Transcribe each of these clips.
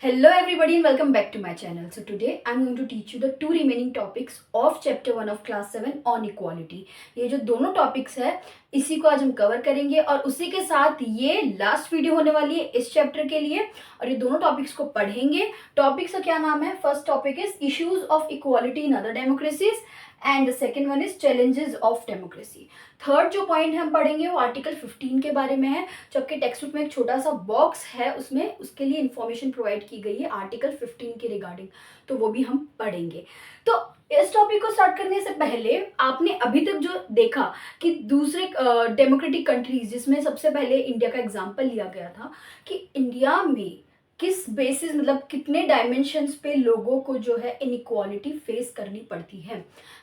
Hello everybody and welcome back to my channel. So today I'm going to teach you the two remaining topics of chapter 1 of class 7 on equality. ये जो दोनों topics है इसी को आज हम cover करेंगे और उसी के साथ ये लास्ट वीडियो होने वाली है इस चैप्टर के लिए और ये दोनों टॉपिक्स को पढ़ेंगे. टॉपिक्स का क्या नाम है? First topic is issues of equality in other democracies and the second one is challenges of democracy. Third जो पॉइंट हम पढ़ेंगे वो आर्टिकल 15 के बारे में है. जो आपके टेक्स्ट बुक में एक छोटा सा बॉक्स है उसमें उसके लिए इन्फॉर्मेशन प्रोवाइड की गई है आर्टिकल 15 के रिगार्डिंग, तो वो भी हम पढ़ेंगे. तो इस टॉपिक को स्टार्ट करने से पहले आपने अभी तक जो देखा कि दूसरे डेमोक्रेटिक कंट्रीज जिसमें सबसे पहले इंडिया का एग्जाम्पल लिया गया था कि इंडिया में किस बेसिस मतलब कितने डायमेंशंस पे लोगों को जो है इनइक्वालिटी फेस करनी पड़ती है.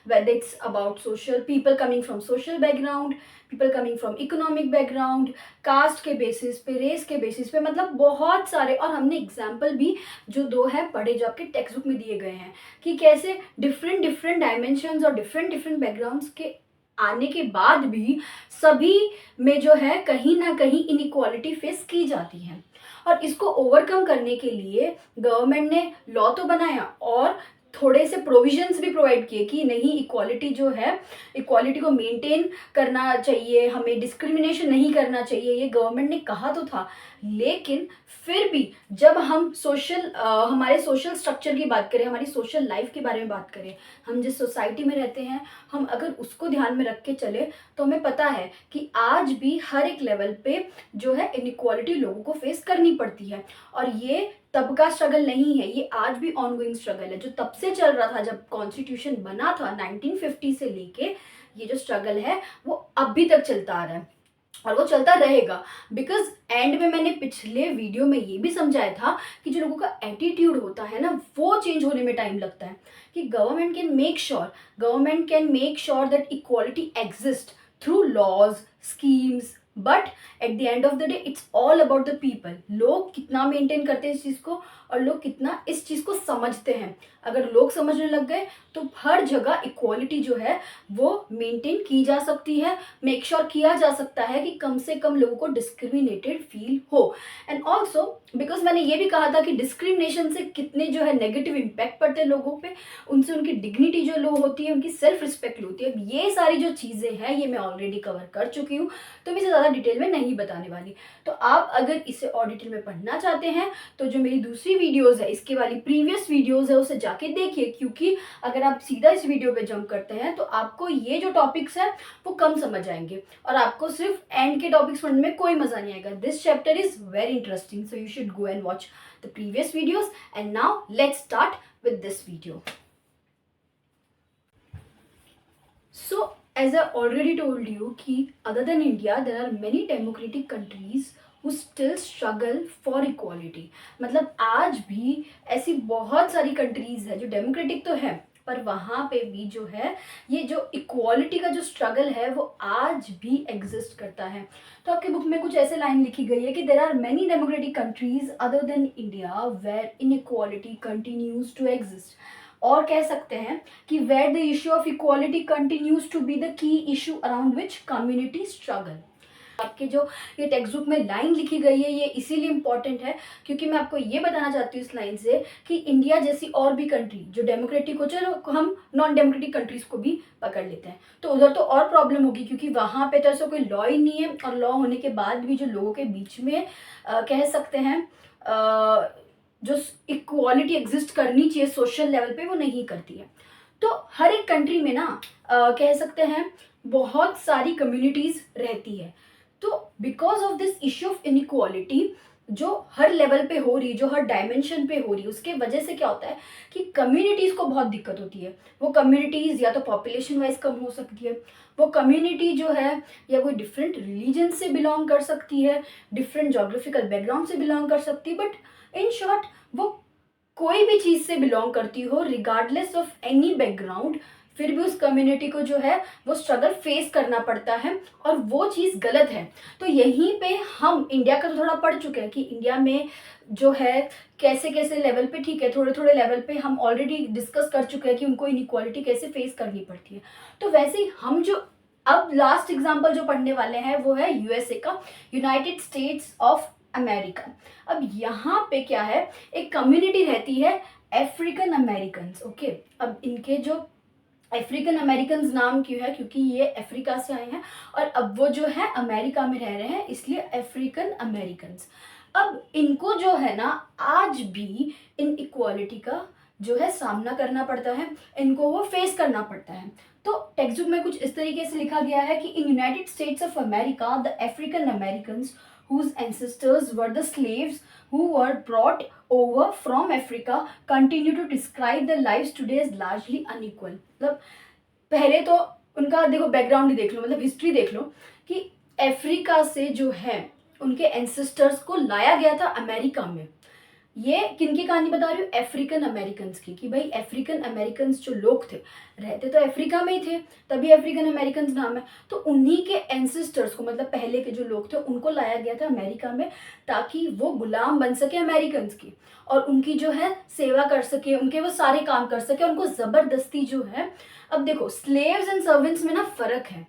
Whether it's about social people coming from social background, people coming from economic background, caste के बेसिस पे, रेस के बेसिस पे, मतलब बहुत सारे. और हमने एग्जाम्पल भी जो दो है पढ़े जो आपके टेक्स्ट बुक में दिए गए हैं कि कैसे डिफरेंट डिफरेंट डायमेंशंस और डिफरेंट डिफरेंट बैकग्राउंड्स के आने के बाद भी सभी में जो है कहीं ना कहीं इनइक्वालिटी फेस की जाती है. और इसको ओवरकम करने के लिए गवर्नमेंट ने लॉ तो बनाया और थोड़े से प्रोविजंस भी प्रोवाइड किए कि नहीं इक्वालिटी जो है इक्वालिटी को मेंटेन करना चाहिए, हमें डिस्क्रिमिनेशन नहीं करना चाहिए, ये गवर्नमेंट ने कहा तो था. लेकिन फिर भी जब हम हमारे सोशल स्ट्रक्चर की बात करें, हमारी सोशल लाइफ के बारे में बात करें, हम जिस सोसाइटी में रहते हैं हम अगर उसको ध्यान में रख के चले तो हमें पता है कि आज भी हर एक लेवल पे जो है इनइक्वालिटी लोगों को फेस करनी पड़ती है. और ये तब का स्ट्रगल नहीं है, ये आज भी ऑनगोइंग स्ट्रगल है जो तब से चल रहा था जब कॉन्स्टिट्यूशन बना था 1950 से लेके. ये जो स्ट्रगल है वो अभी तक चलता आ रहा है और वो चलता रहेगा. बिकॉज एंड में मैंने पिछले वीडियो में ये भी समझाया था कि जो लोगों का एटीट्यूड होता है ना वो चेंज होने में टाइम लगता है. कि government can make sure that equality exist through laws, schemes, but at the end of the day it's all about the people. लोग कितना मेंटेन करते हैं इस चीज़ को और लोग कितना इस चीज़ को समझते हैं. अगर लोग समझने लग गए तो हर जगह इक्वालिटी जो है वो मेंटेन की जा सकती है, मेक श्योर किया जा सकता है कि कम से कम लोगों को डिस्क्रिमिनेटेड फील हो. एंड ऑल्सो बिकॉज मैंने ये भी कहा था कि डिस्क्रिमिनेशन से कितने जो है नेगेटिव इम्पैक्ट पड़ते हैं लोगों पे, उनसे उनकी डिग्निटी जो लो होती है, उनकी सेल्फ रिस्पेक्ट होती है. ये सारी जो चीज़ें हैं ये मैं ऑलरेडी कवर कर चुकी हूँ तो मैं इसे ज़्यादा डिटेल में नहीं बताने वाली. तो आप अगर इसे और डिटेल में पढ़ना चाहते हैं तो जो मेरी दूसरी वीडियोज़ है इसके वाली प्रीवियस वीडियोज़ है उसे जाके देखिए, क्योंकि अगर आप सीधा इस वीडियो पे जंप करते हैं तो आपको ये जो टॉपिक्स हैं वो कम समझ आएंगे और आपको सिर्फ एंड के टॉपिक्स पढ़ने में कोई मजा नहीं आएगा. This chapter is very interesting so you should go and watch the previous videos. And now let's start with this video. So as I already told you कि other than India there are many democratic countries who still struggle for equality. मतलब आज भी ऐसी बहुत सारी countries है जो democratic तो है पर वहाँ पे भी जो है ये जो इक्वालिटी का जो स्ट्रगल है वो आज भी एग्जिस्ट करता है. तो आपके बुक में कुछ ऐसे लाइन लिखी गई है कि there are many democratic countries other than India where inequality continues to exist. और कह सकते हैं कि where the issue of equality continues to be the key issue around which community struggle. आपके जो ये टेक्स्ट बुक में लाइन लिखी गई है ये इसीलिए इम्पॉर्टेंट है क्योंकि मैं आपको ये बताना चाहती हूँ इस लाइन से कि इंडिया जैसी और भी कंट्री जो डेमोक्रेटिक हो, चलो हम नॉन डेमोक्रेटिक कंट्रीज को भी पकड़ लेते हैं तो उधर तो और प्रॉब्लम होगी क्योंकि वहाँ पे तो ऐसा कोई लॉ ही नहीं है और लॉ होने के बाद भी जो लोगों के बीच में कह सकते हैं जो इक्वालिटी एग्जिस्ट करनी चाहिए सोशल लेवल पे वो नहीं करती है. तो हर एक कंट्री में ना कह सकते हैं बहुत सारी कम्युनिटीज़ रहती है. तो because of this issue of inequality जो हर लेवल पे हो रही, जो हर डायमेंशन पे हो रही, उसके वजह से क्या होता है कि कम्युनिटीज़ को बहुत दिक्कत होती है. वो कम्युनिटीज़ या तो पॉपुलेशन वाइज कम हो सकती है, वो कम्युनिटी जो है या कोई डिफरेंट रिलीजन से बिलोंग कर सकती है, डिफरेंट जोग्राफिकल बैकग्राउंड से बिलोंग कर सकती है, बट इन शॉर्ट वो कोई भी चीज़ से बिलोंग करती हो रिगार्डलेस ऑफ एनी बैकग्राउंड, फिर भी उस कम्युनिटी को जो है वो स्ट्रगल फेस करना पड़ता है और वो चीज़ गलत है. तो यहीं पे हम इंडिया का तो थोड़ा पढ़ चुके हैं कि इंडिया में जो है कैसे कैसे लेवल पे, ठीक है थोड़े थोड़े लेवल पे हम ऑलरेडी डिस्कस कर चुके हैं कि उनको इनइक्वालिटी कैसे फेस करनी पड़ती है. तो वैसे ही हम जो अब लास्ट एग्जाम्पल जो पढ़ने वाले हैं वो है यूएसए का, यूनाइटेड स्टेट्स ऑफ अमेरिका। अब यहाँ पे क्या है, एक कम्युनिटी रहती है अफ्रीकन अमेरिकन्स। ओके, अब इनके जो अफ्रीकन अमेरिकन्स नाम क्यों है, क्योंकि ये अफ्रीका से आए हैं और अब वो जो है अमेरिका में रह रहे हैं, इसलिए अफ्रीकन अमेरिकन्स। अब इनको जो है ना, आज भी इन इक्वालिटी का जो है सामना करना पड़ता है, इनको वो फेस करना पड़ता है। तो टेक्स्ट बुक में कुछ इस तरीके से लिखा गया है कि in United states of America the African Americans whose ancestors were the slaves who were brought over from Africa continue to describe their lives today as largely unequal। मतलब पहले तो उनका देखो बैकग्राउंड ही देख लो, मतलब हिस्ट्री देख लो कि अफ्रीका से जो है उनके एंसेस्टर्स को लाया गया था अमेरिका में। ये किनकी कहानी बता रही हूँ, अफ्रीकन अमेरिकन्स की, कि भाई अफ्रीकन अमेरिकन्स जो लोग थे, रहते तो अफ्रीका में ही थे, तभी अफ्रीकन अमेरिकन्स नाम है। तो उन्हीं के एंसेस्टर्स को, मतलब पहले के जो लोग थे, उनको लाया गया था अमेरिका में ताकि वो गुलाम बन सके अमेरिकन्स की, और उनकी जो है सेवा कर सके, उनके वो सारे काम कर सके, उनको जबरदस्ती जो है। अब देखो स्लेव्स एंड सर्वेंट्स में ना फर्क है।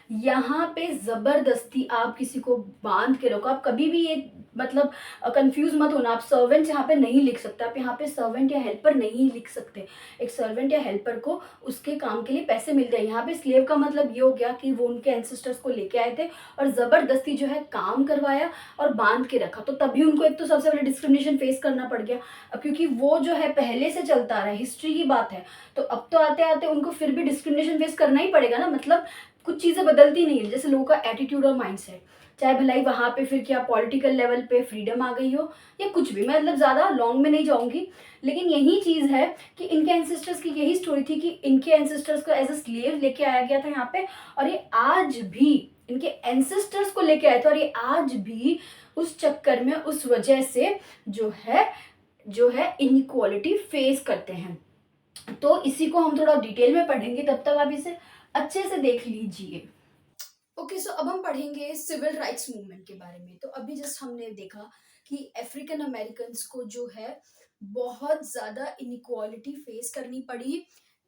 यहाँ पे जबरदस्ती आप किसी को बांध के रखो, आप कभी भी ये मतलब कंफ्यूज मत होना, आप सर्वेंट यहाँ पे नहीं लिख सकते, आप यहाँ पे सर्वेंट या हेल्पर नहीं लिख सकते। एक सर्वेंट या हेल्पर को उसके काम के लिए पैसे मिलते हैं। यहाँ पे स्लेव का मतलब ये हो गया कि वो उनके एंसेस्टर्स को लेके आए थे और जबरदस्ती जो है काम करवाया और बांध के रखा, तो तभी उनको एक तो सबसे पहले डिस्क्रिमिनेशन फेस करना पड़ गया। अब क्योंकि वो जो है पहले से चलता आ रहा है, हिस्ट्री की बात है, तो अब तो आते आते उनको फिर भी डिस्क्रिमिनेशन फेस करना ही पड़ेगा ना। मतलब कुछ चीजें बदलती नहीं है, जैसे लोगों का एटीट्यूड और माइंडसेट, चाहे भलाई वहां पे फिर क्या पॉलिटिकल लेवल पे फ्रीडम आ गई हो या कुछ भी, मैं मतलब ज्यादा लॉन्ग में नहीं जाऊंगी, लेकिन यही चीज है कि इनके एंसेस्टर्स की यही स्टोरी थी कि इनके एंसेस्टर्स को एज अ स्लेव लेके आया गया था यहाँ पे, और ये आज भी इनके एंसेस्टर्स को लेके आए थे, और ये आज भी उस चक्कर में, उस वजह से जो है इनइक्वालिटी फेस करते हैं। तो इसी को हम थोड़ा डिटेल में पढ़ेंगे, तब तक आप इसे अच्छे से देख लीजिए। ओके, सो अब हम पढ़ेंगे सिविल राइट्स मूवमेंट के बारे में। तो अभी जस्ट हमने देखा कि अफ्रीकन अमेरिकन्स को जो है बहुत ज्यादा इनइक्वालिटी फेस करनी पड़ी,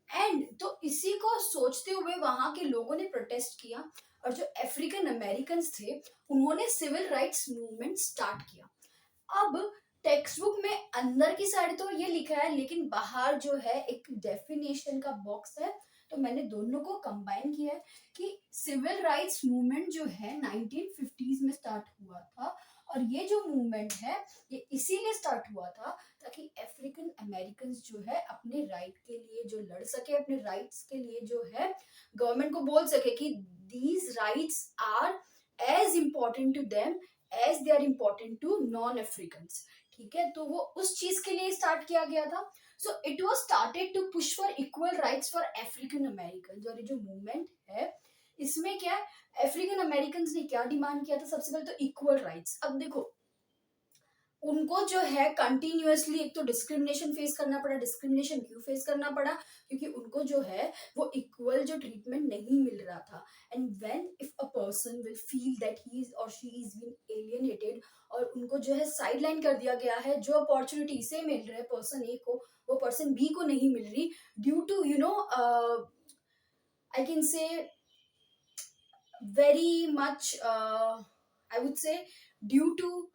एंड तो इसी को सोचते हुए वहां के लोगों ने प्रोटेस्ट किया, और जो अफ्रीकन अमेरिकन्स थे उन्होंने सिविल राइट्स मूवमेंट स्टार्ट किया। अब टेक्स्ट बुक में अंदर की साइड तो ये लिखा है, लेकिन बाहर जो है एक डेफिनेशन का बॉक्स है, तो मैंने दोनों को कंबाइन किया है कि सिविल राइट्स मूवमेंट जो है 1950s में स्टार्ट हुआ था, और ये जो मूवमेंट है ये इसीलिए स्टार्ट हुआ था ताकि अफ्रीकन अमेरिकन जो है अपने राइट के लिए जो लड़ सके, अपने राइट्स के लिए जो है गवर्नमेंट को बोल सके कि these rights are as important to them as they are important to non African. ठीक है, तो वो उस चीज के लिए स्टार्ट किया गया था। So it was started to push for equal rights for African American. और ये जो मूवमेंट है इसमें क्या है, अफ्रीकन अमेरिकन ने क्या डिमांड किया था, सबसे पहले तो इक्वल राइट्स। अब देखो उनको जो है कंटिन्यूअसली एक तो डिस्क्रिमिनेशन फेस करना पड़ा। डिस्क्रिमिनेशन क्यों फेस करना पड़ा, क्योंकि उनको जो है वो इक्वल जो ट्रीटमेंट नहीं मिल रहा था। And when if a person will feel that he is और शी इज बीन एलियनेटेड, और उनको जो है साइडलाइन कर दिया गया है, जो अपॉर्चुनिटी इसे मिल रहा है पर्सन ए को वो पर्सन बी को नहीं मिल रही, due to you know I can say very much I would say due to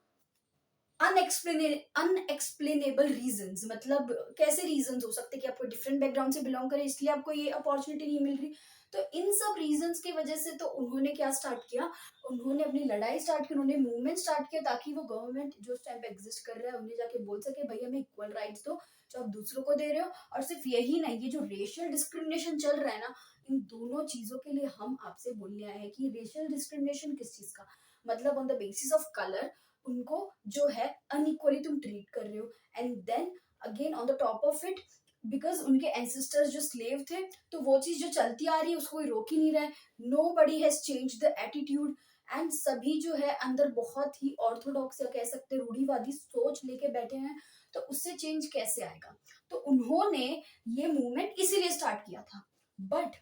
unexplainable reasons. मतलब कैसे रीजंस हो सकते कि आपको डिफरेंट बैकग्राउंड से बिलोंग करे इसलिए आपको ये अपॉर्चुनिटी नहीं मिल रही। तो इन सब रीजंस की वजह से तो उन्होंने क्या स्टार्ट किया, उन्होंने अपनी लड़ाई स्टार्ट की, उन्होंने मूवमेंट स्टार्ट किया ताकि वो गवर्नमेंट जो उस टाइम पे एग्जिस्ट कर रहा है उन्हें जाके बोल सके भाई हमें इक्वल राइट्स दो जो आप दूसरों को दे रहे हो। और सिर्फ यही नहीं, ये जो रेशियल डिस्क्रिमिनेशन चल रहा है ना, इन दोनों चीजों के लिए हम आपसे बोलने आए हैं कि रेशियल डिस्क्रिमिनेशन किस चीज का मतलब, on the basis of colour उनको जो है अनइक्वली तुम ट्रीट कर रहे हो। And then again on the top of it, because उनके एंसेस्टर्स जो स्लेव थे, तो वो चीज जो चलती आ रही है उसको कोई रोक ही नहीं रहा है। Nobody has change the attitude, and सभी जो है अंदर बहुत ही ऑर्थोडॉक्स या कह सकते रूढ़ीवादी सोच लेके बैठे हैं। तो उससे चेंज कैसे आएगा, तो उन्होंने ये मूवमेंट इसीलिए स्टार्ट किया था। बट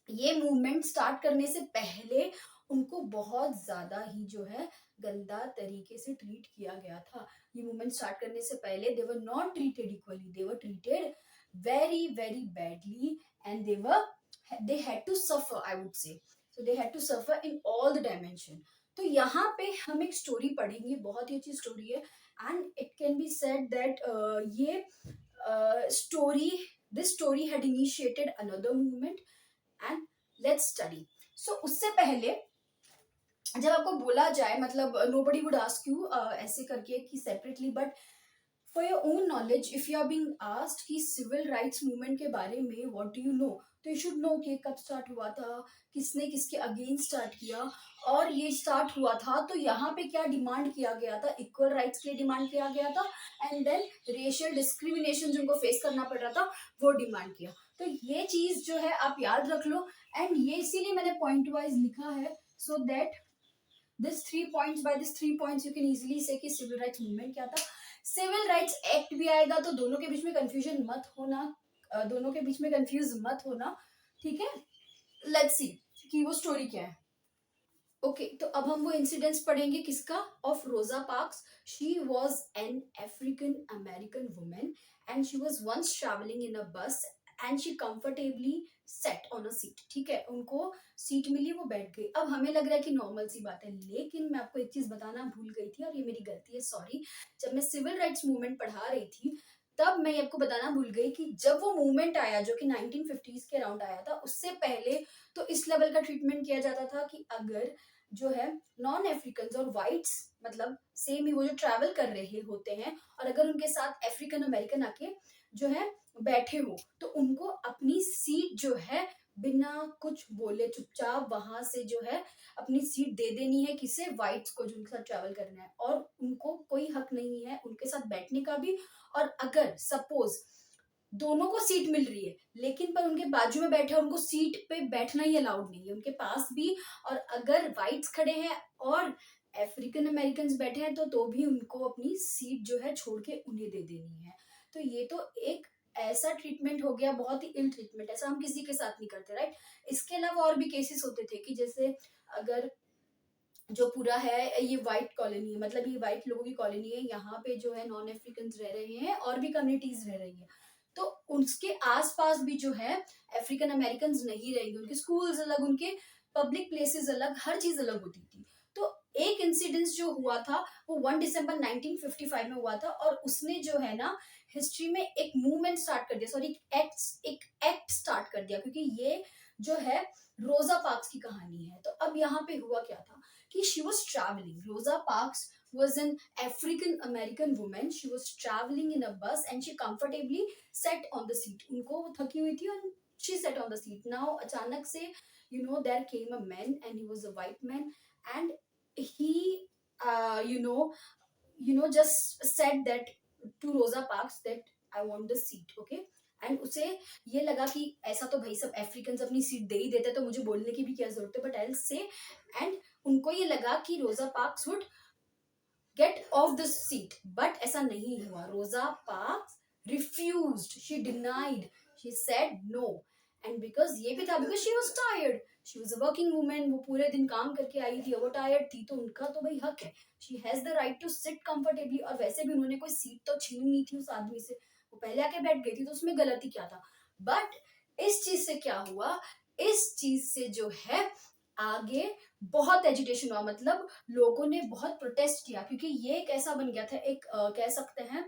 ये मूवमेंट स्टार्ट करने से पहले उनको बहुत ज्यादा ही जो है गंदा तरीके से ट्रीट किया गया था। ये मूवमेंट स्टार्ट करने से पहले they were not treated equally, they were treated very very badly, and they had to suffer, I would say. So they had to suffer in all the dimension. तो यहाँ पे हम एक स्टोरी पढ़ेंगे, बहुत ही अच्छी स्टोरी है and it can be said that ये story this story had initiated another movement and let's study. So उससे पहले जब आपको बोला जाए, मतलब नोबडी वुड आस्क यू ऐसे करके कि separately, but for your own knowledge if you are being asked कि सिविल राइट्स मूवमेंट के बारे में व्हाट डू यू नो, तो यू शुड नो कि कब स्टार्ट हुआ था, किसने किसके अगेंस्ट स्टार्ट किया, और ये स्टार्ट हुआ था तो यहाँ पे क्या डिमांड किया गया था, इक्वल राइट्स के लिए डिमांड किया गया था एंड देन रेशियल डिस्क्रिमिनेशन जिनको फेस करना पड़ रहा था वो डिमांड किया। तो ये चीज जो है आप याद रख लो एंड ये इसीलिए मैंने पॉइंट वाइज लिखा है so that this 3 points, by this 3 points you can easily say कि सिविल राइट्स मूवमेंट क्या था। सिविल राइट्स एक्ट भी आएगा तो दोनों के बीच में कंफ्यूजन मत होना, दोनों के बीच में कंफ्यूज मत होना, ठीक है। लेट्स सी कि वो स्टोरी क्या है। ओके तो अब हम वो इंसिडेंट्स पढ़ेंगे किसका, of Rosa Parks. She was an African American women and she was once travelling in a bus and she comfortably set on a seat. ठीक है, उनको सीट मिली, वो बैठ गई। अब हमें लग रहा है कि नॉर्मल सी बात है, लेकिन मैं आपको एक चीज बताना भूल गई थी और ये मेरी गलती है, सॉरी। जब मैं सिविल राइट्स मूवमेंट पढ़ा रही थी तब मैं आपको बताना भूल गई कि जब वो मूवमेंट आया जो कि 1950s के अराउंड आया था, उससे पहले तो इस लेवल का ट्रीटमेंट किया जाता था कि अगर जो है नॉन अफ्रीकन और वाइट्स, मतलब सेम ही वो जो ट्रैवल कर रहे होते हैं, और अगर उनके साथ अफ्रीकन अमेरिकन आके जो है बैठे हो तो उनको अपनी सीट जो है बिना कुछ बोले चुपचाप वहां से जो है अपनी सीट दे देनी है, किसे, वाइट्स को जो उनके साथ ट्रैवल करना है, और उनको कोई हक नहीं है उनके साथ बैठने का भी। और अगर सपोज दोनों को सीट मिल रही है लेकिन पर उनके बाजू में बैठे उनको सीट पे बैठना ही अलाउड नहीं है उनके पास भी, और अगर वाइट्स खड़े हैं और अफ्रीकन अमेरिकन बैठे हैं तो भी उनको अपनी सीट जो है छोड़ के उन्हें दे देनी है। तो ये तो एक ऐसा ट्रीटमेंट हो गया, बहुत ही इल ट्रीटमेंट, ऐसा हम किसी के साथ नहीं करते, राइट। इसके अलावा और भी केसेस होते थे कि जैसे अगर जो पूरा है ये व्हाइट कॉलोनी है, मतलब ये व्हाइट लोगों की कॉलोनी है, यहाँ पे जो है नॉन अफ्रीकन रह रहे हैं और भी कम्युनिटीज रह रही है, तो उसके आसपास भी जो है अफ्रीकन अमेरिकन नहीं रहेंगे, उनके स्कूल्स अलग, उनके पब्लिक प्लेसेस अलग, हर चीज अलग होती थी। तो एक इंसिडेंस जो हुआ था वो 1 दिसंबर 1955 में हुआ था और उसने जो है ना हिस्ट्री में एक मूवमेंट स्टार्ट कर दिया, सॉरी एक एक्ट स्टार्ट कर दिया, क्योंकि ये जो है रोजा पार्क्स की कहानी है। तो अब यहाँ पे हुआ क्या था कि she was traveling. Rosa Parks was an African American woman. She was traveling in a bus and she comfortably sat on the seat. उनको वो थकी हुई थी और she sat on the seat. Now अचानक से there came a man and he was a white man and he just said that to Rosa Parks that I want the seat, okay. And उसे ये लगा कि ऐसा तो भाई सब अफ्रीकन अपनी सीट दे ही देते तो मुझे बोलने की भी क्या जरूरत है, but I will say. And उनको ये लगा कि Rosa Parks would get off this seat, but ऐसा नहीं हुआ। Rosa Parks refused, she denied, she said no. And because ये भी था because she was tired, she was a working women, वो पूरे दिन काम करके आई थी, वो टायर्ड थी, तो उनका तो भाई हक है, she has the right to sit comfortably. और वैसे भी उन्होंने कोई सीट तो छीनी नहीं थी उस आदमी से, वो पहले आके बैठ गई थी, तो उसमें गलती क्या था। बट इस चीज से क्या हुआ, इस चीज से जो है आगे बहुत एजिटेशन हुआ, मतलब लोगों ने बहुत प्रोटेस्ट किया, क्योंकि ये एक ऐसा बन गया था, एक कह सकते हैं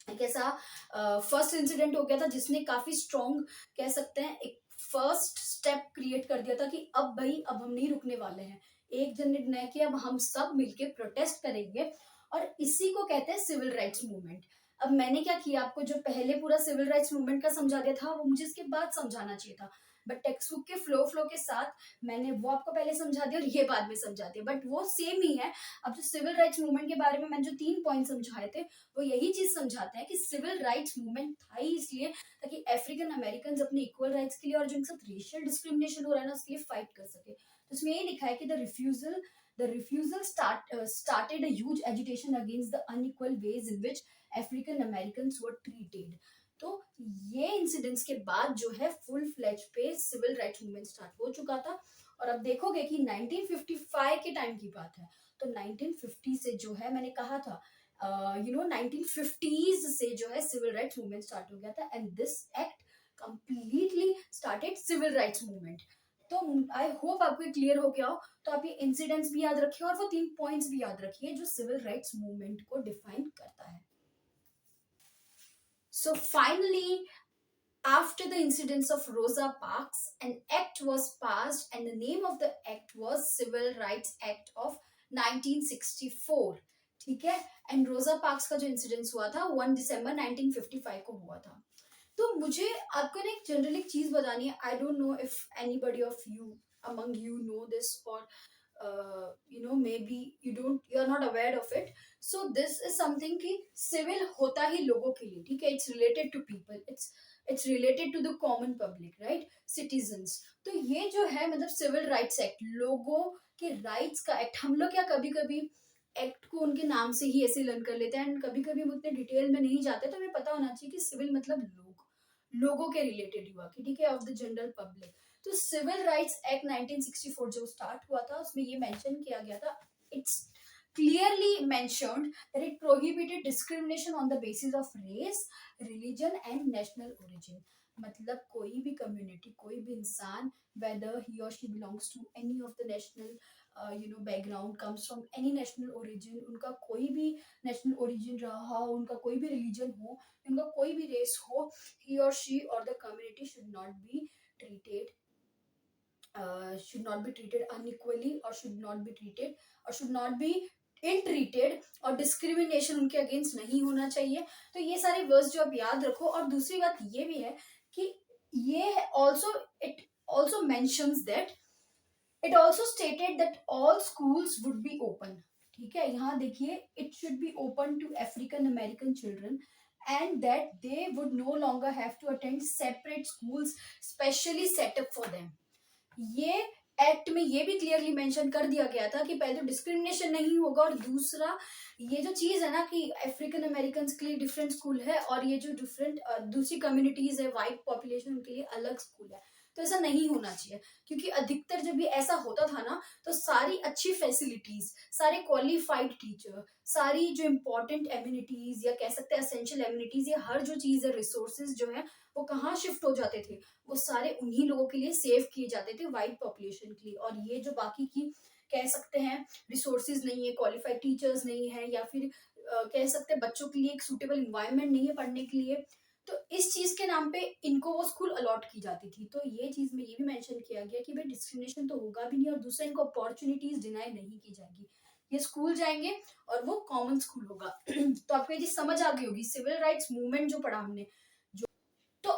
एक ऐसा फर्स्ट इंसिडेंट हो गया था जिसने काफी स्ट्रॉन्ग, कह सकते हैं एक फर्स्ट स्टेप क्रिएट कर दिया था कि अब भाई अब हम नहीं रुकने वाले हैं, एक जन ने निर्णय किया अब हम सब मिलके प्रोटेस्ट करेंगे, और इसी को कहते हैं सिविल राइट्स मूवमेंट। अब मैंने क्या किया, आपको जो पहले पूरा सिविल राइट्स मूवमेंट का समझा दिया था वो मुझे इसके बाद समझाना चाहिए था, बट टेक्स्ट बुक के फ्लो के साथ मैंने वो आपको पहले समझा दिया और ये बाद में समझा दिया, बट वो सेम ही है। अब जो सिविल राइट्स मूवमेंट के बारे में मैंने जो 3 पॉइंट समझाए थे वो यही चीज समझाते हैं कि सिविल राइट्स मूवमेंट था ही इसलिए ताकि अफ्रीकन अमेरिकन अपने इक्वल राइट्स के लिए और जो इनके साथ रेशियल डिस्क्रिमिनेशन हो रहा है ना उसके लिए फाइट कर सके। तो इसमें ये लिखा है कि the refusal started a huge agitation against the unequal ways in which African Americans were treated. तो ये इंसिडेंट्स के बाद जो है फुल फ्लेज पे सिविल राइट्स मूवमेंट स्टार्ट हो चुका था। और अब देखोगे कि 1955 के टाइम की बात है, तो 1950 से जो है मैंने कहा था 1950s से जो है सिविल राइट्स मूवमेंट स्टार्ट हो गया था and this act completely started civil rights movement. तो आई होप आपको क्लियर हो गया हो। तो आप ये इंसिडेंट्स भी याद रखिए और वो 3 पॉइंट्स भी याद रखिए जो सिविल राइट्स मूवमेंट को डिफाइन करता है। So finally, after the incidents of Rosa Parks, an act was passed, and the name of the act was Civil Rights Act of 1964। ठीक है। एंड रोजा पार्क्स का जो इंसिडेंस हुआ था 1 दिसंबर 1955 को हुआ था। तो मुझे आपको ना एक जनरल एक चीज बतानी है। I don't know if anybody of you among you know this, or maybe you are not aware of it। so this is something कि सिविल होता ही लोगों के लिए, ठीक है। It's related to people, it's related to the common public, right, citizens. तो ये जो है मतलब सिविल राइट्स एक्ट, लोगों के राइट्स का एक्ट। हम लोग क्या कभी कभी एक्ट को उनके नाम से ही ऐसे लर्न कर लेते हैं, एंड कभी कभी हम उतने डिटेल में नहीं जाते। तो हमें पता होना चाहिए कि सिविल मतलब लोगों के रिलेटेड हुआ, कि ठीक है, ऑफ द जनरल पब्लिक। तो सिविल राइट्स एक्ट 1964 जो स्टार्ट हुआ था उसमें ये मेंशन किया गया था, it's clearly mentioned that it prohibited discrimination on the basis of race, religion and national origin। मतलब कोई भी कम्युनिटी, कोई भी इंसान, whether he or she belongs to any of the national background, comes from any national origin, उनका कोई भी national origin रहा हो, उनका कोई भी रिलीजन हो, उनका कोई भी रेस हो, he or she or the community should not be treated unequally, or should not be ill treated, और डिस्क्रिमिनेशन उनके अगेंस्ट नहीं होना चाहिए। तो ये सारे वर्ड्स जो आप याद रखो। और दूसरी बात ये भी है कि ये it also mentions that it also stated that all schools would be open. ठीक है, यहाँ देखिए, it should be open to African American children and that they would no longer have to attend separate schools specially set up for them। ये act में ये भी clearly mention कर दिया गया था कि पहले तो डिस्क्रिमिनेशन नहीं होगा, और दूसरा ये जो चीज है ना कि अफ्रीकन अमेरिकन के लिए डिफरेंट स्कूल है, और ये जो डिफरेंट दूसरी कम्युनिटीज है, वाइट पॉपुलेशन, उनके लिए अलग स्कूल है। तो ऐसा नहीं होना चाहिए, क्योंकि अधिकतर जब ये ऐसा होता था ना, तो सारी अच्छी फैसिलिटीज, सारे क्वालिफाइड टीचर, सारी जो इम्पोर्टेंट एम्यूनिटीज या कह सकते हैं असेंशियल एम्यूनिटीज, या हर जो चीज है, रिसोर्सेज जो है, वो कहाँ शिफ्ट हो जाते थे, वो सारे उन्हीं लोगों के लिए सेव किए जाते थे, वाइट पॉपुलेशन के लिए। और ये जो बाकी की कह सकते हैं रिसोर्सेज नहीं है, क्वालिफाइड टीचर्स नहीं है, या फिर कह सकते हैं बच्चों के लिए एक सूटेबल इन्वायरमेंट नहीं है पढ़ने के लिए, तो इस चीज के नाम पे इनको वो स्कूल अलॉट की जाती थी। तो ये चीज में ये भी मेंशन किया गया कि भाई डिस्क्रिमिनेशन तो होगा भी नहीं, और दूसरा इनको अपॉर्चुनिटीज डिनाई नहीं की जाएगी। ये स्कूल जाएंगे और वो कॉमन स्कूल होगा। तो आपको ये चीज समझ आ गई होगी। सिविल राइट्स मूवमेंट जो पढ़ा हमने, तो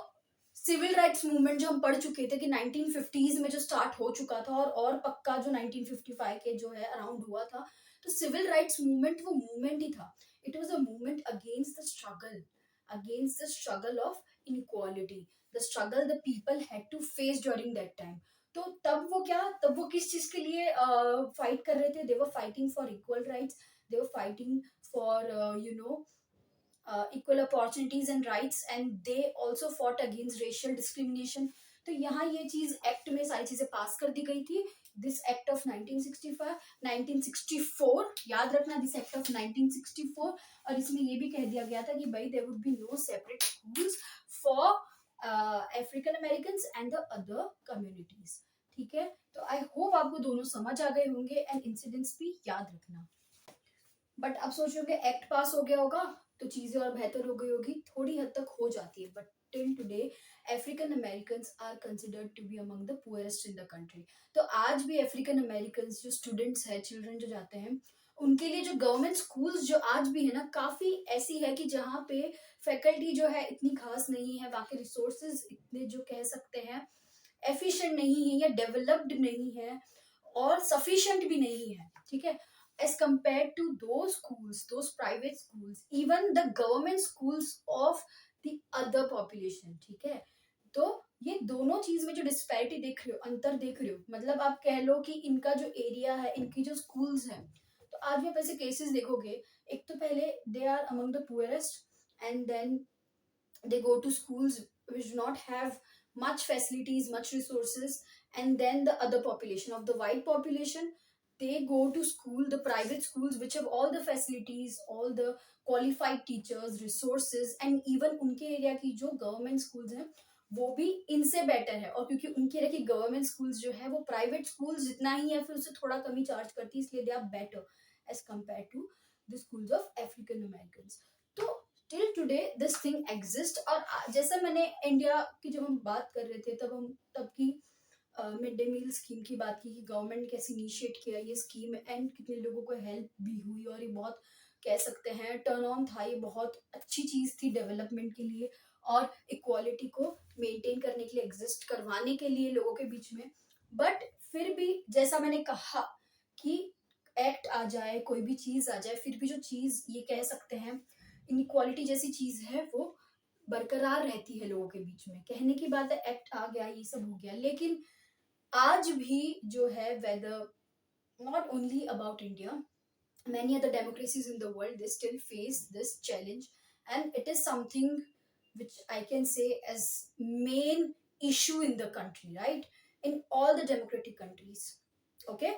सिविल राइट्स मूवमेंट जो हम पढ़ चुके थे कि 1950s में जो स्टार्ट हो चुका था, और पक्का जो 1955 के जो है अराउंड हुआ था। तो सिविल राइट्स मूवमेंट वो मूवमेंट ही था। It was a movement against the struggle of inequality, the struggle the people had to face during that time. तो तब वो किस चीज के लिए फाइट कर रहे थे? They were fighting for equal rights, they were fighting for equal opportunities and rights, and they also fought against racial discrimination। तो यहाँ ये चीज एक्ट में सारी चीजें पास कर दी गई थी। दिस एक्ट ऑफ 1964 याद रखना, दिस एक्ट ऑफ 1964। और इसमें ये भी कह दिया गया था कि भाई there would be no separate schools for African American and the other communities. ठीक है, तो आई होप आपको दोनों समझ आ गए होंगे, एंड इंसिडेंट्स भी याद रखना। बट आप सोच रहे होंगे एक्ट पास हो गया होगा तो चीजें और बेहतर हो गई होगी। थोड़ी हद तक हो जाती है, but till today African American are considered to be among the poorest in the country. तो आज भी अफ्रीकन अमेरिकन जो स्टूडेंट्स है, चिल्ड्रन जो जाते हैं, उनके लिए जो गवर्नमेंट स्कूल्स जो आज भी है ना, काफी ऐसी है कि जहाँ पे फैकल्टी जो है इतनी खास नहीं है, वहाँ के रिसोर्सेज इतने जो कह सकते हैं एफिशिएंट नहीं है, या डेवलप्ड नहीं है, और सफिशिएंट भी नहीं है। ठीक है, as compared to those schools, those private schools, even the government schools of the other population। ठीक है, तो ये दोनों चीज में जो डिस्पैरिटी देख रहे हो, अंतर देख रहे हो, मतलब आप कह लो कि इनका जो एरिया है, इनकी जो स्कूल्स हैं, तो आज भी आप ऐसे केसेस देखोगे। एक तो पहले they are among the poorest, and then they go to schools which do not have much facilities, much resources, and then the other population of the white population, they go to school, the private schools which have all the facilities, all the qualified teachers, resources, and even उनके area की जो government schools हैं वो भी इनसे better है। और क्योंकि उनकी रखी गवर्नमेंट स्कूल्स जो है वो प्राइवेट स्कूल्स जितना ही है, फिर उससे थोड़ा कम ही चार्ज करती है, इसलिए they are better as compared to the schools of African American. तो till today this thing exist. और जैसे मैंने इंडिया की जब हम बात कर रहे थे तब की मिड डे मील स्कीम की बात की कि गवर्नमेंट ने कैसे इनिशिएट किया ये स्कीम एंड कितने लोगों को हेल्प भी हुई, और ये बहुत कह सकते हैं टर्न ऑन था, ये बहुत अच्छी चीज थी डेवलपमेंट के लिए और इक्वालिटी को मेंटेन करने के लिए, एग्जिस्ट करवाने के लिए लोगों के बीच में। बट फिर भी जैसा मैंने कहा कि एक्ट आ जाए, कोई भी चीज आ जाए, फिर भी जो चीज ये कह सकते हैं इनइक्वालिटी जैसी चीज है वो बरकरार रहती है लोगों के बीच में। कहने की बात है एक्ट आ गया, ये सब हो गया, लेकिन आज भी जो है weather not only about India, many other democracies in the world, they still face this challenge, and it is something which I can say as main issue in the country, right? In all the democratic countries. Okay,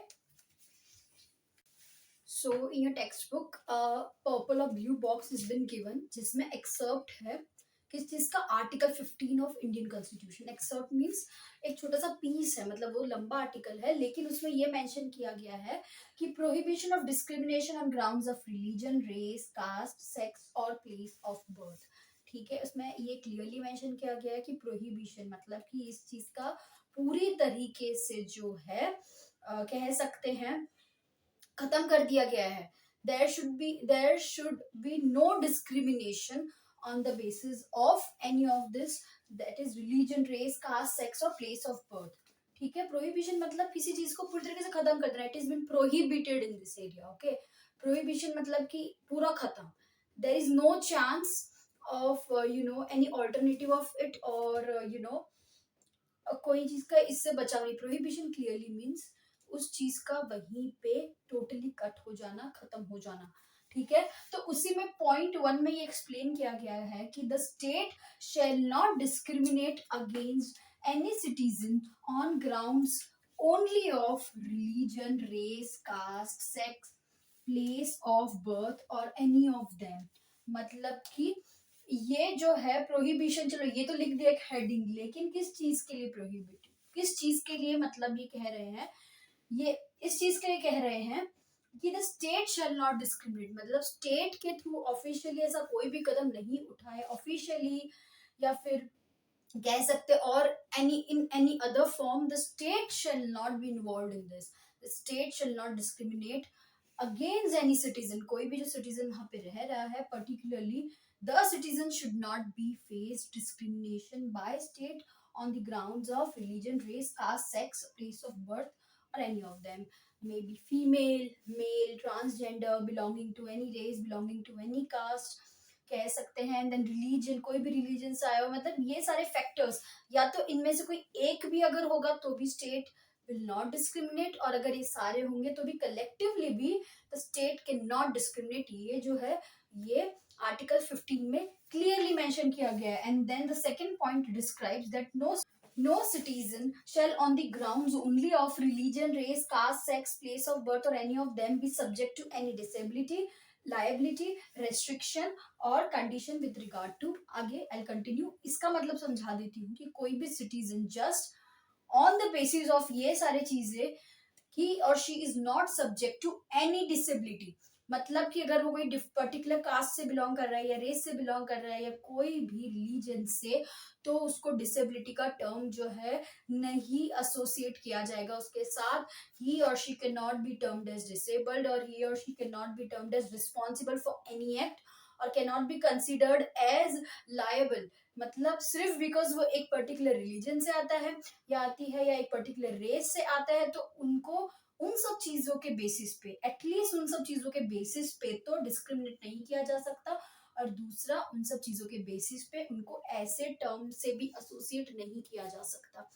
so in your textbook a purple or blue box has been given जिसमें excerpt है किस चीज का, article 15 of Indian constitution. Exert means एक छोटा सा piece है, मतलब वो लंबा आर्टिकल है, लेकिन उसमें ये मेंशन किया गया है कि prohibition of discrimination on grounds of religion, race, caste, sex और प्लेस ऑफ बर्थ। ठीक है, उसमें ये क्लियरली मेंशन किया गया है कि प्रोहिबिशन मतलब कि इस चीज का पूरी तरीके से जो है कह सकते हैं खत्म कर दिया गया है। There should be no discrimination on the basis of any of this, that is religion, race, caste, sex or place of birth। ठीक है, प्रोहिबिशन मतलब किसी चीज को पूरी तरीके से खत्म कर देना, it is been prohibited in this area. Okay, prohibition मतलब कि पूरा खत्म, there is no chance of any alternative of it, और कोई चीज का इससे बचाव नहीं। प्रोहिबिशन क्लियरली मीन्स उस चीज का वहीं पे टोटली कट हो जाना, खत्म हो जाना। ठीक है, तो उसी में पॉइंट 1 में ये एक्सप्लेन किया गया है कि the state shall not discriminate against any citizen on grounds only of religion, race, caste, sex, place of birth और एनी ऑफ देम। मतलब कि ये जो है प्रोहिबिशन, चलो ये तो लिख दिया एक हेडिंग, लेकिन किस चीज के लिए प्रोहिबिट, किस चीज के लिए, मतलब ये कह रहे हैं, ये इस चीज के लिए कह रहे हैं कि the state shall not discriminate, मतलब स्टेट के थ्रू ऑफिशियली ऐसा कोई भी कदम नहीं उठाए ऑफिशियली, या फिर कह सकते और any in any other form, the state shall not be involve in this, the state shall not discriminate against any citizen. कोई भी जो सिटीजन वहां पे रह रहा है particularly, the citizen should not B face discrimination by state on the grounds of religion, race, caste, sex, place of birth, or any of them. May be female, male, transgender, belonging to any race, belonging to any caste, कह सकते हैं। And then religion, कोई भी religion से आया हो, मतलब ये सारे फैक्टर्स, या तो इनमें से कोई एक भी अगर होगा तो भी स्टेट विल नॉट डिस्क्रिमिनेट, और अगर ये सारे होंगे तो भी कलेक्टिवली भी the state can not discriminate. ये जो है ये आर्टिकल 15 में क्लियरली मेंशन किया गया है। And then the second point describes that no citizen shall on the grounds only of religion, race, caste, sex, place of birth or any of them be subject to any disability, liability, restriction और condition with regard to। आगे I'll continue, इसका मतलब समझा देती हूँ कि कोई भी citizen just on the basis of ये सारे चीजें, he or she is not subject to any disability, मतलब कि अगर वो कोई पर्टिकुलर कास्ट से बिलोंग कर रहा है या रेस से बिलोंग कर रहा है या कोई भी रिलीजन से, तो उसको डिसेबिलिटी का टर्म जो है नहीं एसोसिएट किया जाएगा उसके साथ। ही और she can not be termed as disabled, और ही और she can not be termed as responsible for any act, और can not be considered as liable, मतलब सिर्फ बिकॉज वो एक पर्टिकुलर रिलीजन से आता है या आती है या एक पर्टिकुलर रेस से आता है, तो उनको उन सब चीजों के बेसिस पे, एटलीस्ट उन सब चीजों के बेसिस पे तो डिस्क्रिमिनेट नहीं किया जा सकता, और दूसरा उन सब चीजों के बेसिस पे उनको ऐसे टर्म से भी एसोसिएट नहीं किया जा सकता।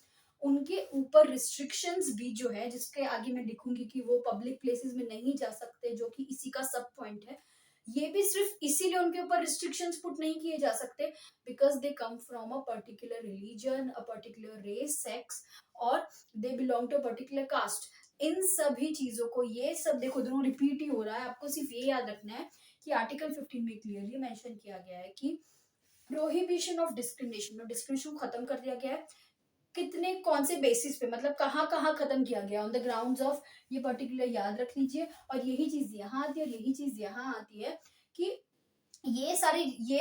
उनके ऊपर रिस्ट्रिक्शंस भी जो है, जिसके आगे मैं लिखूंगी कि वो पब्लिक प्लेसेस में नहीं जा सकते, जो कि इसी का सब पॉइंट है, ये भी सिर्फ इसीलिए उनके ऊपर रिस्ट्रिक्शंस पुट नहीं किए जा सकते because they come from a particular religion, a particular race, sex, और they belong to a particular caste. इन सभी चीजों को, ये सब देखो दोनों रिपीट ही हो रहा है, आपको सिर्फ ये याद रखना है कि आर्टिकल 15 में क्लियरली मेंशन किया गया है कि प्रोहिबिशन ऑफ डिस्क्रिमिनेशन, डिस्क्रिमिनेशन को खत्म कर दिया गया है। कितने कौन से बेसिस पे, मतलब कहाँ कहाँ खत्म किया गया, ऑन द ग्राउंड्स ऑफ, ये पर्टिकुलर याद रख लीजिए। और यही चीज यहाँ आती है और यही चीज यहाँ आती है कि ये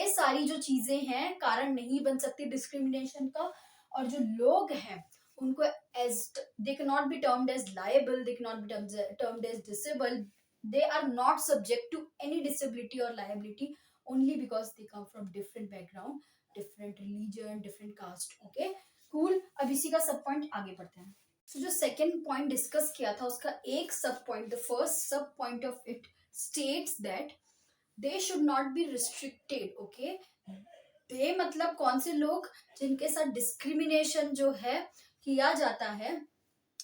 सारी जो चीजें हैं कारण नहीं बन सकती डिस्क्रिमिनेशन का। और जो लोग हैं उनको as, they can not be termed as liable, they can not be termed as disable, they are not subject to any disability or liability only because they come from different background, different religion, different caste. Okay, cool. अब इसी का सब point आगे बढ़ते हैं। So जो second point discuss किया था उसका एक sub point, the first sub point of it states that they should not be restricted. Okay, they मतलब कौन से लोग जिनके साथ डिस्क्रिमिनेशन जो है किया जाता है।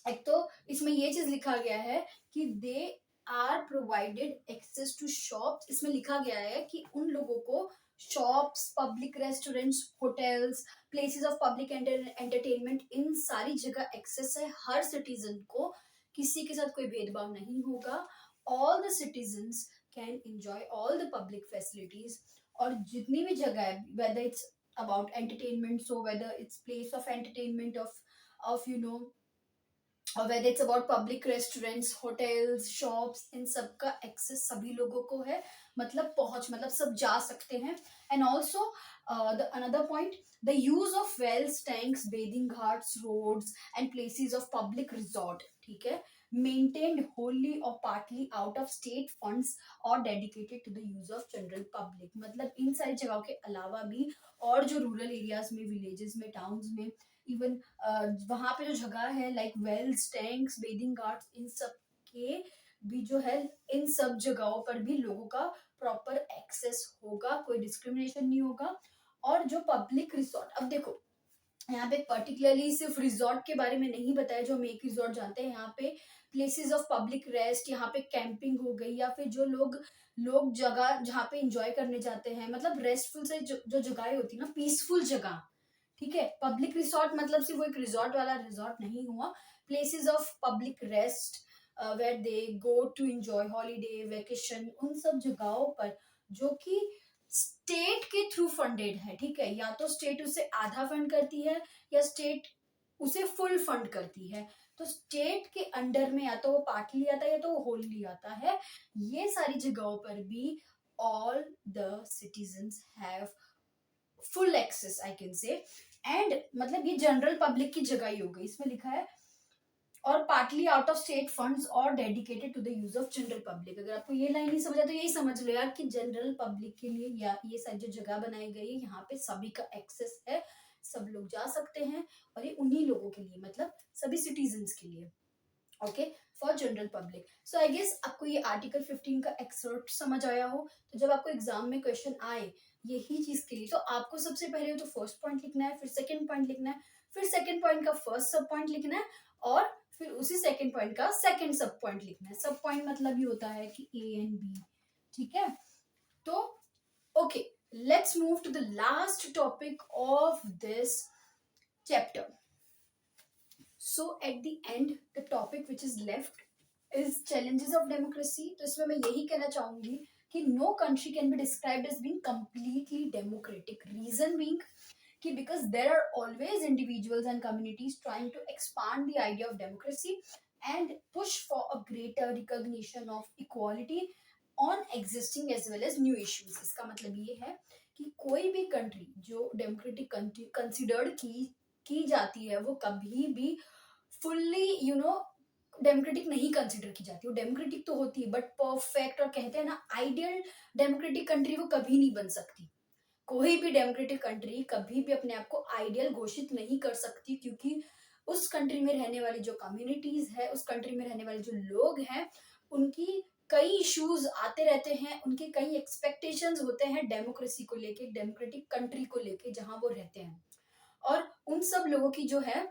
एक तो इसमें ये चीज लिखा गया है कि they are provided access to shops, इसमें लिखा गया है कि उन लोगों को shops, public restaurants, hotels, places of public entertainment, इन सारी जगह एक्सेस है हर सिटीजन को, किसी के साथ कोई भेदभाव नहीं होगा। All the citizens can enjoy all the public facilities. और जितनी भी जगह है, whether it's about entertainment, so whether it's place of entertainment of you know, और whether it's about public restaurants, hotels, shops, इन सब का एक्सेस सभी लोगों को है, मतलब पहुंच, मतलब सब जा सकते हैं। And also the another point, the use of wells, tanks, bathing ghats, roads and places of public resort, ठीक है, मेंटेन्ड होली और partly out of state funds और dedicated to the use of general public. मतलब इन सारी जगहों के अलावा भी और जो रूरल एरियाज में, विलेजेस में, टाउन्स में, इवन वहां पे जो जगह है like wells, tanks, bathing ghats, इन सब के भी जो है, इन सब जगहों पर भी लोगों का प्रॉपर एक्सेस होगा, कोई डिस्क्रिमिनेशन नहीं होगा। और जो पब्लिक रिसोर्ट, अब देखो यहाँ पे पर्टिकुलरली सिर्फ रिजॉर्ट के बारे में नहीं बताया जो हम एक रिजॉर्ट जानते हैं, यहाँ पे प्लेसेस ऑफ पब्लिक रेस्ट, यहाँ पे कैंपिंग हो गई, या फिर जो लोग लोग जगह जहाँ पे इंजॉय करने जाते हैं, मतलब रेस्टफुल से जो जगह होती है ना, पीसफुल जगह, ठीक है। पब्लिक रिसोर्ट मतलब सिर्फ वो एक रिसोर्ट वाला रिसोर्ट नहीं हुआ, places of public rest where they go to enjoy holiday, vacation, उन सब जगहों पर जो कि स्टेट के थ्रू फंडेड है, ठीक है, या तो स्टेट उसे आधा फंड करती है या स्टेट उसे फुल फंड करती है। तो स्टेट के अंडर में या तो वो पार्टली आता है या तो वो होलली आता है। ये सारी जगहों पर भी all the citizens have full access, I can say. And मतलब ये जनरल पब्लिक की जगह ही हो गई, इसमें लिखा है और partly out of state funds और dedicated to the use of general public. अगर आपको ये लाइन नहीं समझा तो यही समझ लो यार कि जनरल पब्लिक के लिए या ये सारी जो जगह बनाई गई है यहाँ पे सभी का एक्सेस है, सब लोग जा सकते हैं। और ये उन्हीं लोगों के लिए, मतलब सभी सिटीजन्स के लिए, okay, for general public. So I guess आपको ये आर्टिकल 15 का एक्सर्ट समझ आया हो। तो जब आपको एग्जाम में क्वेश्चन आए यही चीज के लिए, तो आपको सबसे पहले तो फर्स्ट पॉइंट लिखना है, फिर सेकंड पॉइंट लिखना है, फिर सेकंड पॉइंट का फर्स्ट सब पॉइंट लिखना है, और फिर उसी सेकंड पॉइंट का सेकंड सब पॉइंट लिखना है। सब पॉइंट मतलब ये होता है कि ए एंड बी, ठीक है। तो okay, let's move to the last topic of this chapter. So at the end the topic which is left is challenges of democracy. तो इसमें मैं यही कहना चाहूंगी कि no country can be described as being completely democratic, reason being कि because there are always individuals and communities trying to expand the idea of democracy and push for a greater recognition of equality on existing as well as new issues। इसका मतलब ये है कि कोई भी country जो democratic country considered की जाती है वो कभी भी फुल्ली डेमोक्रेटिक नहीं कंसिडर की जाती। वो डेमोक्रेटिक तो होती है बट परफेक्ट, और कहते हैं ना आइडियल डेमोक्रेटिक कंट्री वो कभी नहीं बन सकती। कोई भी डेमोक्रेटिक कंट्री कभी भी अपने आप को आइडियल घोषित नहीं कर सकती, क्योंकि उस कंट्री में रहने वाली जो कम्युनिटीज है, उस कंट्री में रहने वाले जो लोग हैं, उनकी कई इश्यूज आते रहते हैं, उनके कई एक्सपेक्टेशंस होते हैं डेमोक्रेसी को लेके, डेमोक्रेटिक कंट्री को लेके जहां वो रहते हैं। और उन सब लोगों की जो है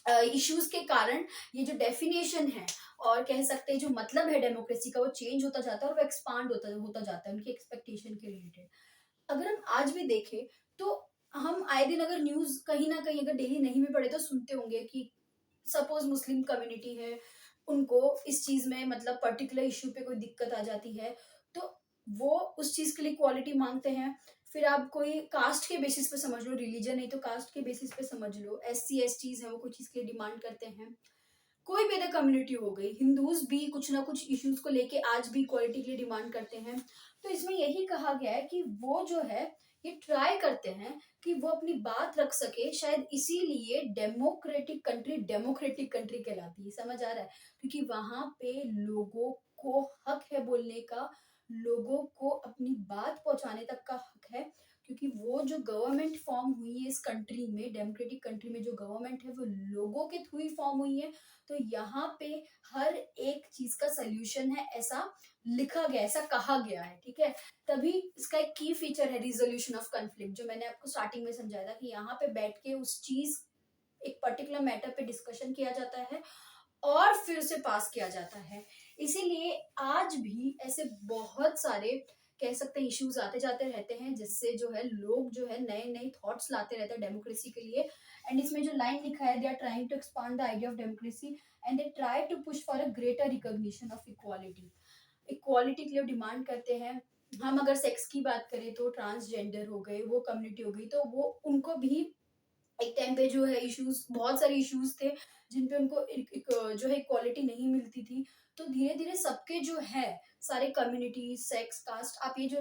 इश्यूज के कारण ये जो डेफिनेशन है और कह सकते हैं जो मतलब है डेमोक्रेसी का, वो चेंज होता जाता है और वो एक्सपांड होता जाता है उनकी एक्सपेक्टेशन के रिलेटेड। अगर हम आज भी देखें तो हम आए दिन अगर न्यूज कहीं ना कहीं अगर डेली नहीं भी पढ़े तो सुनते होंगे कि सपोज मुस्लिम कम्युनिटी है, उनको इस चीज में मतलब पर्टिकुलर इश्यू पे कोई दिक्कत आ जाती है तो वो उस चीज के लिए इक्वालिटी मांगते हैं। फिर आप कोई कास्ट के बेसिस पे समझ लो, रिलीजन नहीं तो कास्ट के बेसिस पे समझ लो, SC STs हैं वो कोई चीज़ के लिए डिमांड करते हैं। कोई भी अदर कम्युनिटी हो गई, हिंदूज भी कुछ ना कुछ इश्यूज को लेके आज भी इक्वालिटी के लिए डिमांड करते हैं। तो इसमें यही कहा गया है कि वो जो है ये ट्राई करते हैं कि वो अपनी बात रख सके, शायद इसीलिए डेमोक्रेटिक कंट्री कहलाती है, समझ आ रहा है? क्योंकि वहां पे लोगों को हक है बोलने का, लोगों को अपनी बात पहुंचाने तक का हक है, क्योंकि वो जो गवर्नमेंट फॉर्म हुई है इस कंट्री में, डेमोक्रेटिक कंट्री में जो गवर्नमेंट है वो लोगों के थ्रू ही फॉर्म हुई है। तो यहाँ पे हर एक चीज का सोल्यूशन है, ऐसा लिखा गया, ऐसा कहा गया है, ठीक है। तभी इसका एक की फीचर है रिजोल्यूशन ऑफ कॉन्फ्लिक्ट, जो मैंने आपको स्टार्टिंग में समझाया था कि यहाँ पे बैठ के उस चीज, एक पर्टिकुलर मैटर पे डिस्कशन किया जाता है और फिर उसे पास किया जाता है। इसीलिए आज भी ऐसे बहुत सारे कह सकते हैं इश्यूज आते जाते रहते हैं, जिससे जो है लोग जो है नए नए थॉट्स लाते रहते हैं डेमोक्रेसी के लिए। एंड इसमें जो लाइन लिखा है, they are trying to expand the idea of democracy and they try to push for a greater recognition of equality. Equality के लिए डिमांड करते हैं। हम अगर सेक्स की बात करें तो ट्रांसजेंडर हो गए, वो कम्युनिटी हो गई, तो वो उनको भी एक टाइम पे जो है इश्यूज, बहुत सारे इश्यूज थे जिन पे उनको जो है इक्वालिटी नहीं मिलती थी। तो धीरे धीरे सबके जो है सारे कम्युनिटी, सेक्स, कास्ट, आप ये जो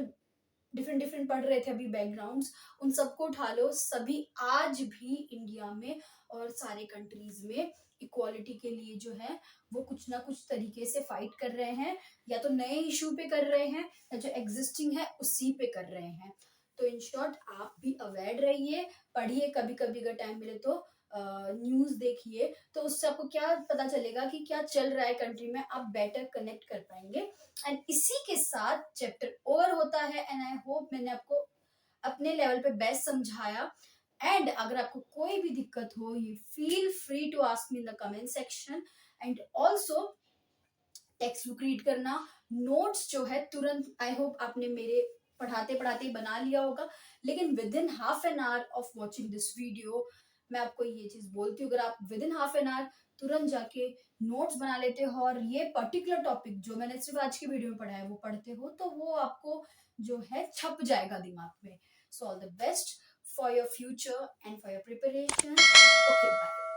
डिफरेंट डिफरेंट पढ़ रहे थे अभी बैकग्राउंड्स, उन सबको उठा लो, सभी आज भी इंडिया में और सारे कंट्रीज में इक्वालिटी के लिए जो है वो कुछ ना कुछ तरीके से फाइट कर रहे हैं, या तो नए इशू पे कर रहे हैं या जो एग्जिस्टिंग है उसी पे कर रहे हैं। तो इन शॉर्ट आप भी अवेयर रहिए, पढ़िए, कभी कभी अगर टाइम मिले तो न्यूज देखिए, तो उससे आपको क्या पता चलेगा कि क्या चल रहा है कंट्री में, आप बेटर कनेक्ट कर पाएंगे। एंड इसी के साथ चैप्टर ओवर होता है। एंड आई होप मैंने आपको अपने लेवल पे बेस्ट समझाया। एंड अगर आपको कोई भी दिक्कत हो, you feel free to ask me in the comment section. And also textbook read करना, नोट्स जो है तुरंत, आई होप आपने मेरे पढ़ाते पढ़ाते ही बना लिया होगा, लेकिन with in half an hour of watching this video मैं आपको ये चीज बोलती हूँ, अगर आप with in half an hour तुरंत जाके नोट्स बना लेते हो और ये पर्टिकुलर टॉपिक जो मैंने सिर्फ आज की वीडियो में पढ़ा है वो पढ़ते हो, तो वो आपको जो है छप जाएगा दिमाग में। So all the best for your future and for your preparation. Okay, bye.